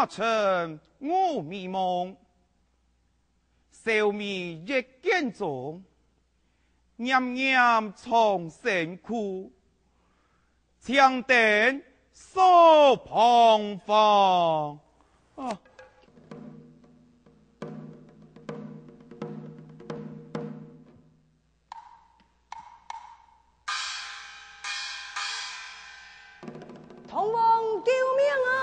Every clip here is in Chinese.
那成我迷梦，笑迷一见中，念念从深苦，强灯手旁放。啊！同王救命啊！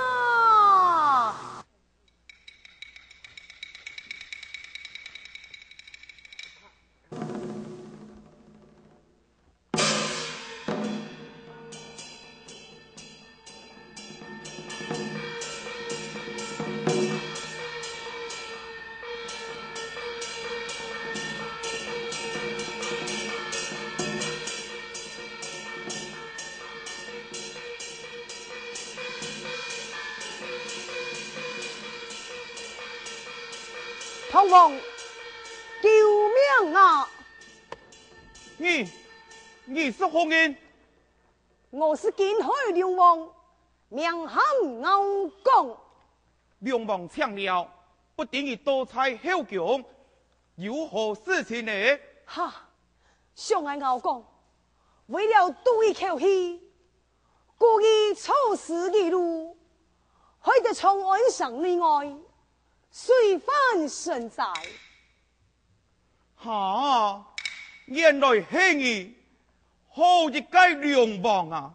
同王救命啊！你是何人？我是金海流王，名喊敖公。流氓抢了，不等于多采后宫，有何事情呢？哈，上爱敖公，为了赌一口气，故意错失一路，害得从岸上内外水翻身在。哈，原来是你，好一个流氓啊！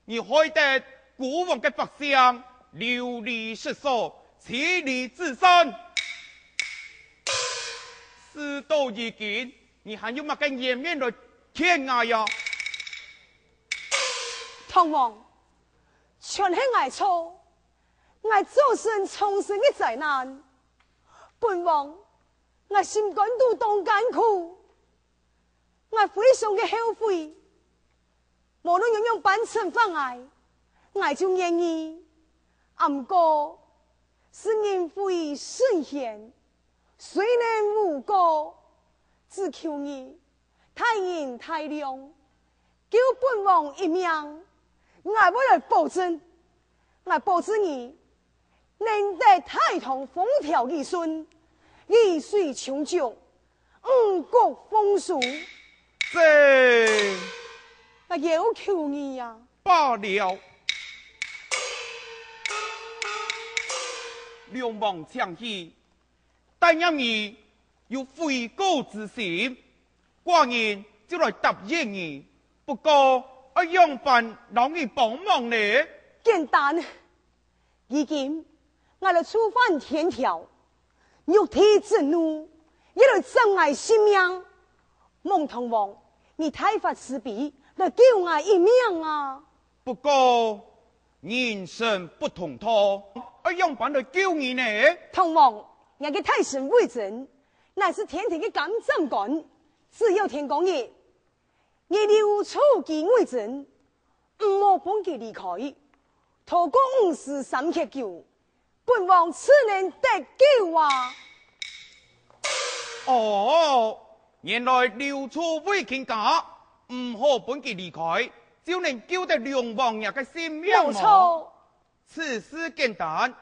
你害得古王的百姓流离失所，妻离子散。事到如今，你还有乜嘅颜面来天涯呀？唐王，全是我错，我造成重生的灾难。本王，我心感到当艰苦，我非常的后悔。无论样样办成方案，我就愿意。不过，是因非圣贤，虽然无过，只求你太仁太量，救本王一命。我为了保证，我保证你能得太堂风调雨顺，雨水长久，五国丰收。这我要求你呀！罢了。流氓抢戏，但因你有悔过之心，寡人就来答应你。不过，我样办让你帮忙呢？简单，如今我来触犯天条，肉体之怒，一来障碍性命。孟同王，你太发慈悲，来救我一命啊！不过人生不同途，我样办来救你呢？同王，我的太神为证，乃是天庭的监斩官，只有天公爷，你留处其为证，唔好本佢离开，透过54缺救，本王此人得救啊！哦，原来刘处为卿家，唔好本佢离开，就能救得流氓人嘅性命冇错，此事简单，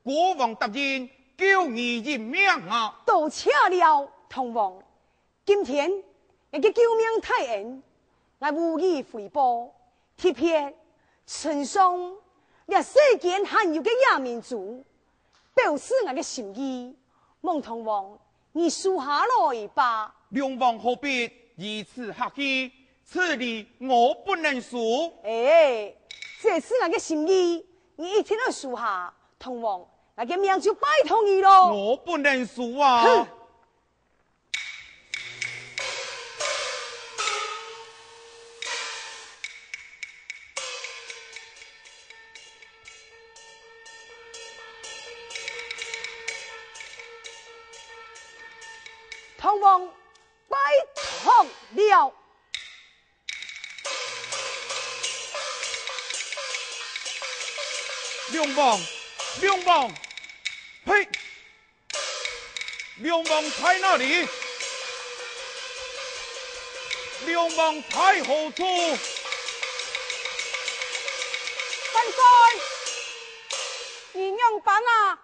国王答应救你一命啊！多谢了，同王。今天我嘅救命太恩，我无以回报。特别呈上列世间罕有嘅亚民族，表示我嘅心意。孟同王，你数下来吧。流氓何必以此客气？此理我不能输。哎，这是我嘅心意，你一定要数下。同王，我嘅命就拜托你咯。我不能输啊！哼同王拜托了。流氓，流氓，呸！流氓在哪里？流氓在何处？万岁！你样办啊？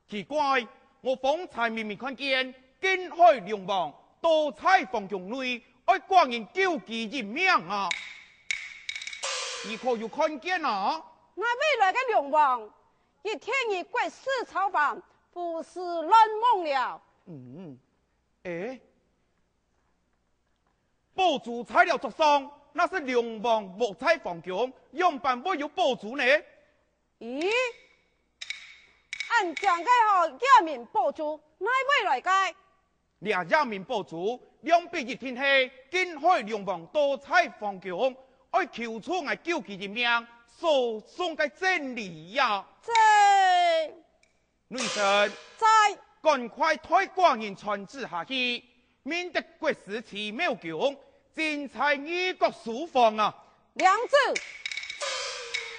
奇怪，我方才明明看见金海龙王多彩房墙内，爱寡人救其人命啊！你可有看见啊？那未来的龙王，一天一鬼事操办，不是乱梦了。宝珠材料作上，那是龙王木材房墙，样板不有宝珠呢？咦？按讲个好亚面宝珠，那未来个？俩亚面宝珠，两边一天黑，金海龙王多彩房墙，爱求出来救其人命，所送嘅真理呀！这女神，在赶快推寡人传旨下去，免得国事奇妙强，精彩异国书房啊！梁子，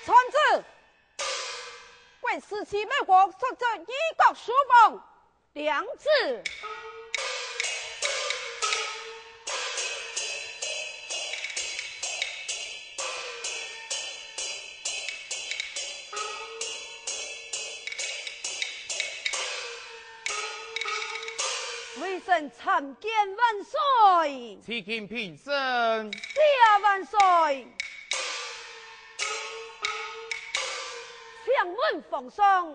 传旨，为时期美国设置异国书房，梁子。微臣参见万岁，启禀平生，谢万岁。想问皇上，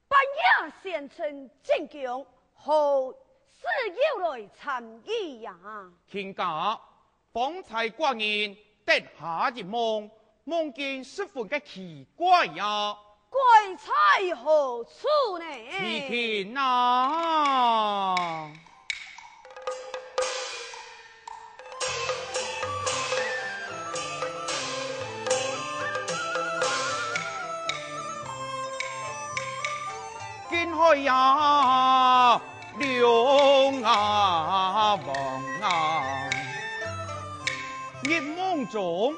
半夜县城进京，何事要来参议呀？卿家，方才寡人得下一梦，梦见十分嘅奇怪呀！怪在何处呢？启禀啊！金海呀，龙啊王啊，夜梦中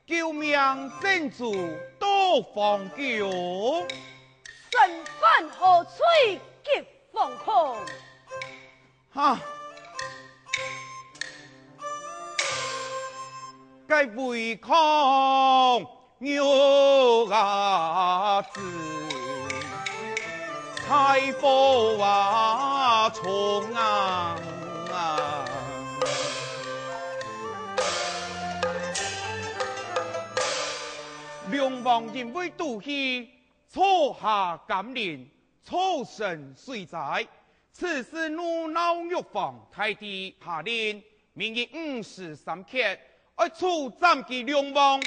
救命真主多放救，身犯何吹急放空？哈！该违抗牛啊子，太保啊冲啊！龙王因为妒气，错下甘霖，错身水灾。此时怒恼欲放，太帝下令，明日5时3刻，要处斩其龙王。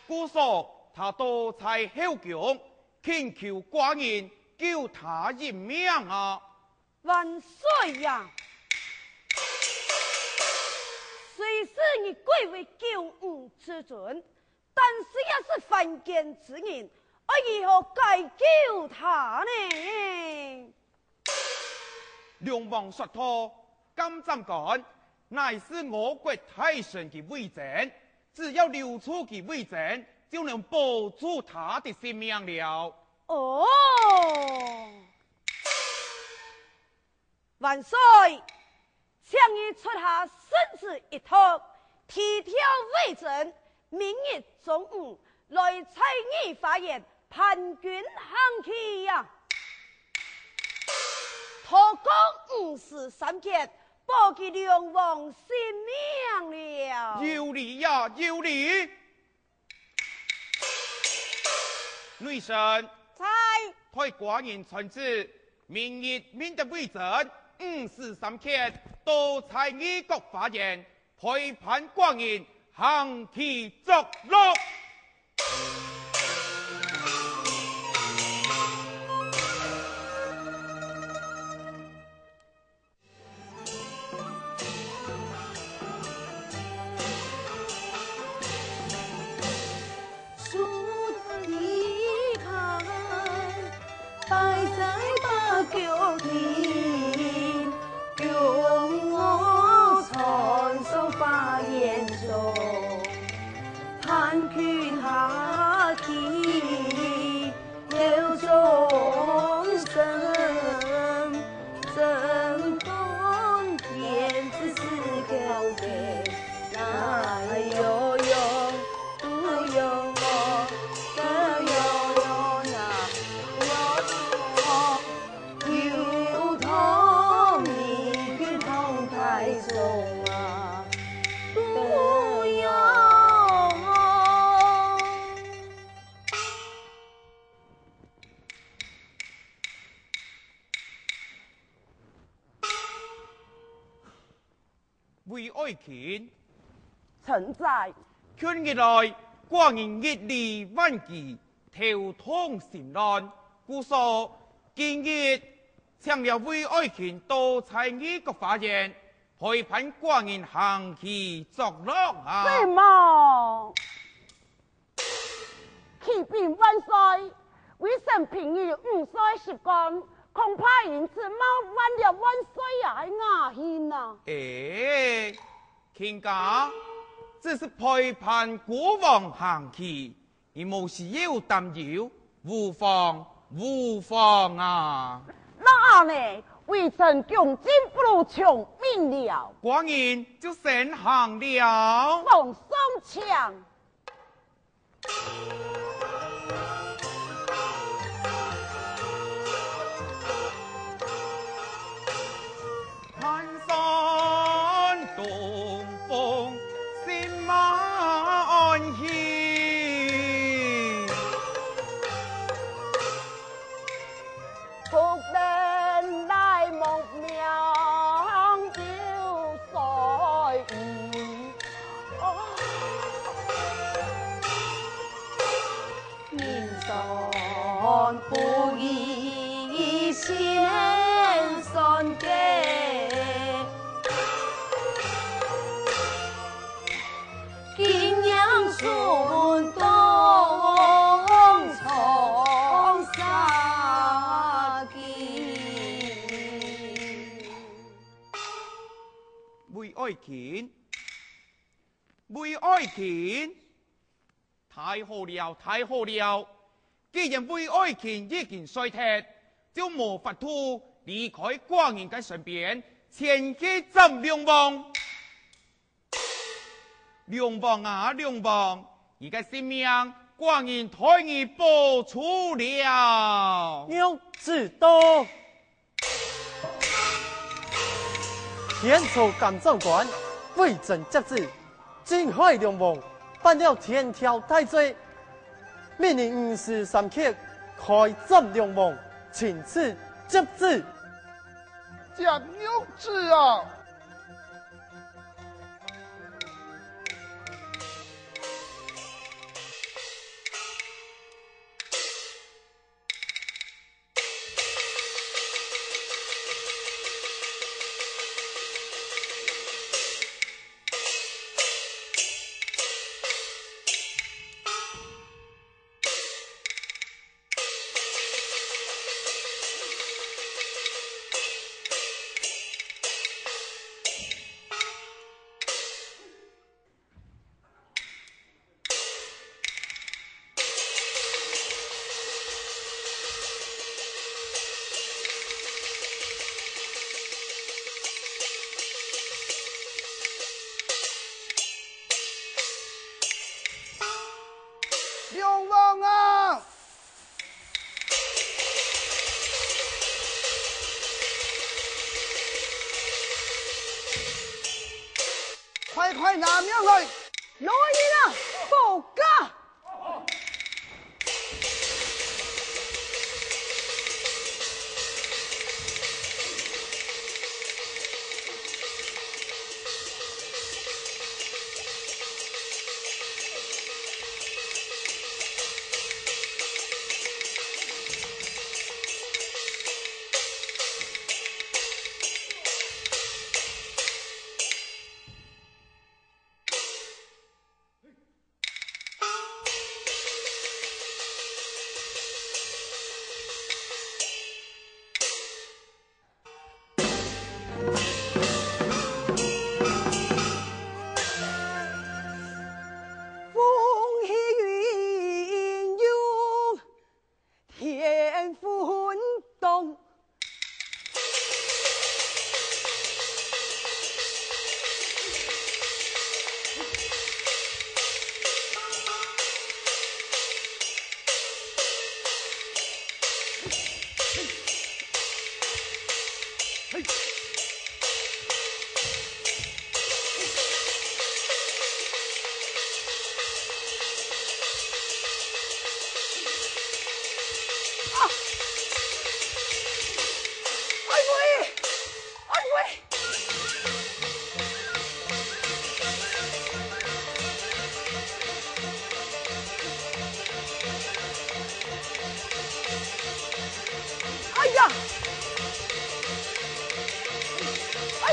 故说他多才后强，请求寡人救他一命啊！万岁呀！虽是你贵为救吾之尊，但是也是凡间之人，我如何该救他呢？龙王说他敢怎干，乃是我国太神的威证，只要留出其威证，就能保住他的性命了。哦，万岁！请你出下圣旨一托，提条为证，明日中午来采议法院判君行期呀。托讲5时3刻，保其龙王性命了。有理呀，有理！女神，在派寡人传旨，明日免得为证5时3刻，都在异国法院陪判寡人行其作乐。判拳下为爱卿，臣在。劝日来，寡人日理万机，头痛心乱，故说今日请了为爱卿多采议各发言，陪伴寡人行起作乐啊！什么？启禀万岁，为臣平日5岁习惯，恐怕因此冒犯了万岁爷的雅兴啊！卿家只是陪伴国王行起，你无需要担忧，无妨啊！那呢？为臣穷尽不如穷命了。寡人就先行了。奉上枪。盘山东风，心满意。福人来梦苗有水意，民生不易先生给。顺东从杀机，为爱卿，太好了！既然为爱卿已经衰退，就无法度离开寡人嘅身边，前去斩梁王。梁王啊，梁王，你嘅性命寡人替你保出了。要知道，天朝监斩官为朕接旨，惊害梁王，犯了天条大罪，命令5时3刻开斩梁王，请赐接旨。蒋有旨啊！梁王啊！快拿命来！来了，报告。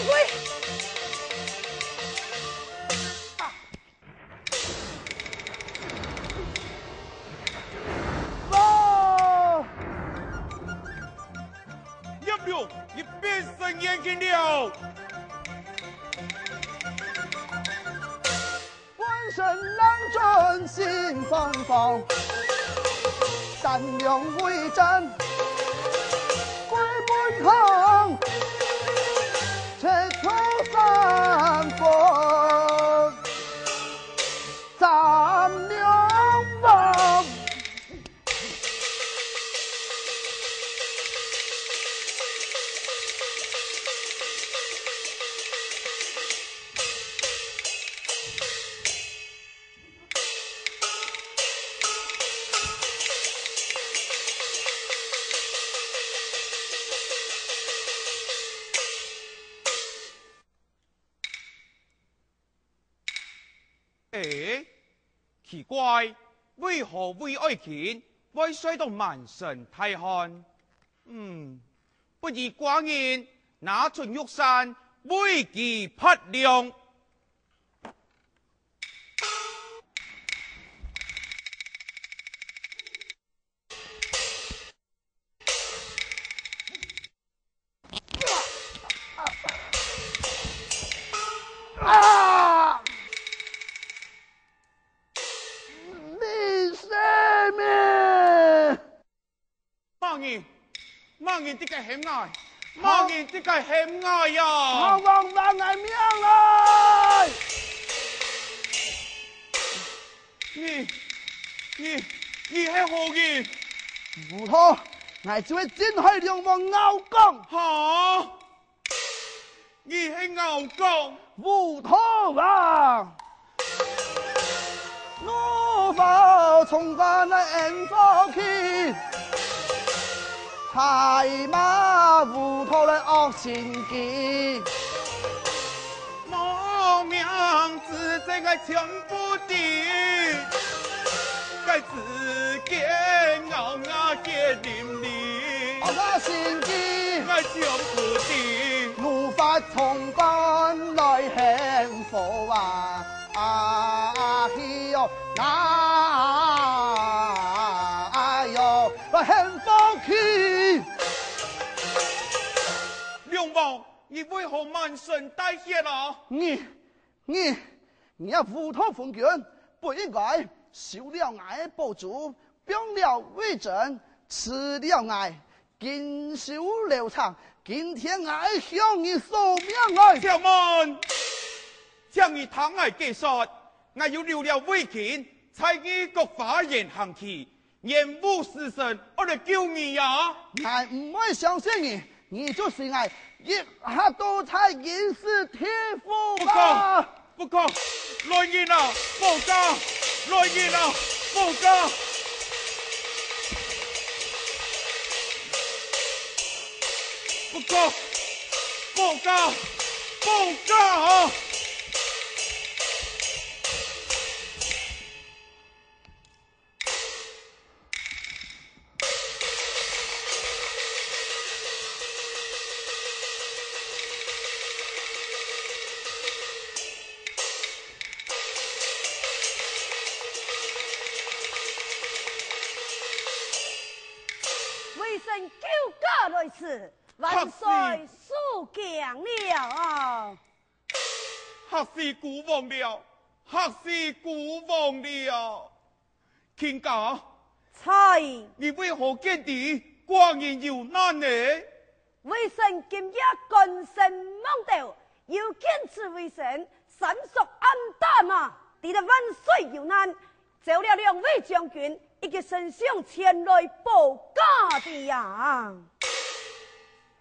鬼！叶良，你变身眼睛了！浑身狼震心慌慌，胆量为战鬼不疼，却出三分咱两亡。哎，奇怪，为何为爱情会摔到满身大汗？不如寡人拿出玉山为其拍亮。啊！你什么？盲人这个险爱，盲人这个险爱呀！我望万爱命来！你係何人？糊涂，我就會展開兩望拗光。哈！你係牛公？糊涂啊！怒髮衝翻那恩火氣，太馬糊塗來惡心機。我名字這個全部的，該自己咬牙嘅淋漓，惡心機，我全部的。怒髮衝翻來獻火啊！哎呦，哎呦，我獻火氣。梁王，你為何滿身帶血啊？你要糊塗奉權，不應該受了愛報主，病了為真，吃了愛，經受流長，今天愛向你受命來。小門，將你躺愛結束，我要留了為權，才與各法言行期，言無實神，我來救你呀！愛唔會相信你，你就是愛，一下都才引是天賦吧。不可，來人啊，報家，來人啊，報家。不可，報家，報家。为神救家来此，万岁速降了。黑是孤王了，黑是孤王了。卿家，才你为何见地寡人有难呢？为神今日根深蒙道，要坚持为神，神属暗淡嘛。敌得万岁有难，召了两位将军，一个神上前来报家的呀。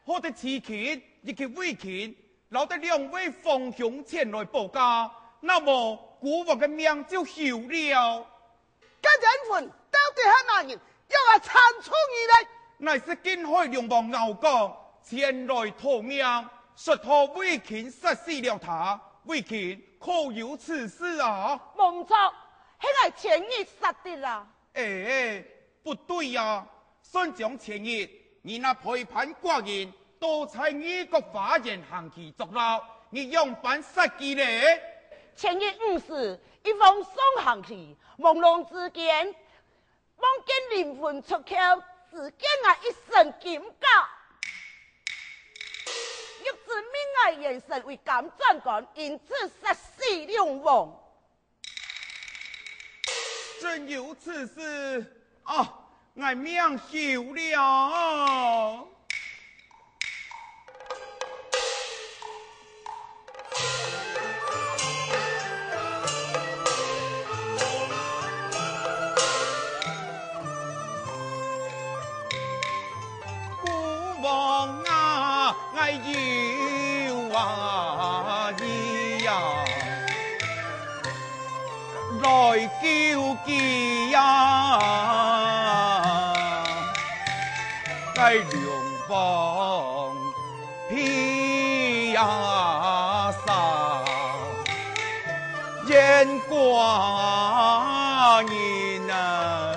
我的此前一个为前，留得两位凤雄前来报家，那么古王的命就休了。这人份到底係哪人？要我鏟除你嚟？乃是金海龍王牛剛前來討命，說他為權殺死了他，為權可有此事啊？蒙錯，係我前日殺的啦。不對呀、孫將前日你那陪伴寡人都在异国花言行期作劳，你用办实际嘞？前日午时，一封送行去，朦胧之间，望见灵魂出窍，只见一身金甲。欲知命眼神为敢转官，因此杀死两王。真有此事啊！俺命休了。孤王啊，俺有啊意呀，来救济呀！该两方皮呀杀，眼光人啊！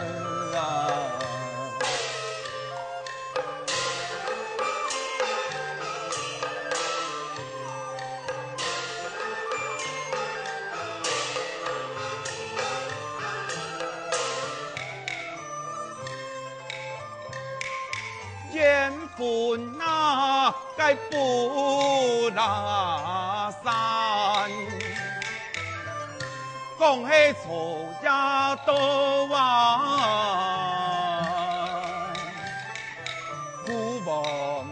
烟魂啊，该不拉山，讲起错家多啊，孤王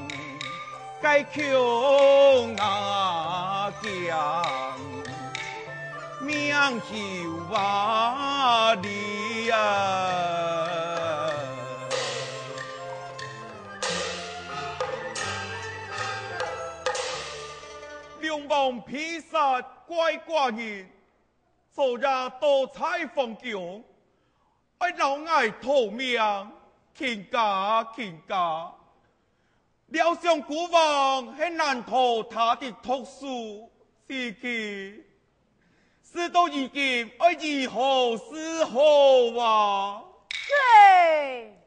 该穷啊强，命休啊你啊！两王披杀怪寡人，昨日多彩风强，老爱逃命，倾家倾家。料想孤王很难逃他的毒手，是其事到如今，如何是好啊？对。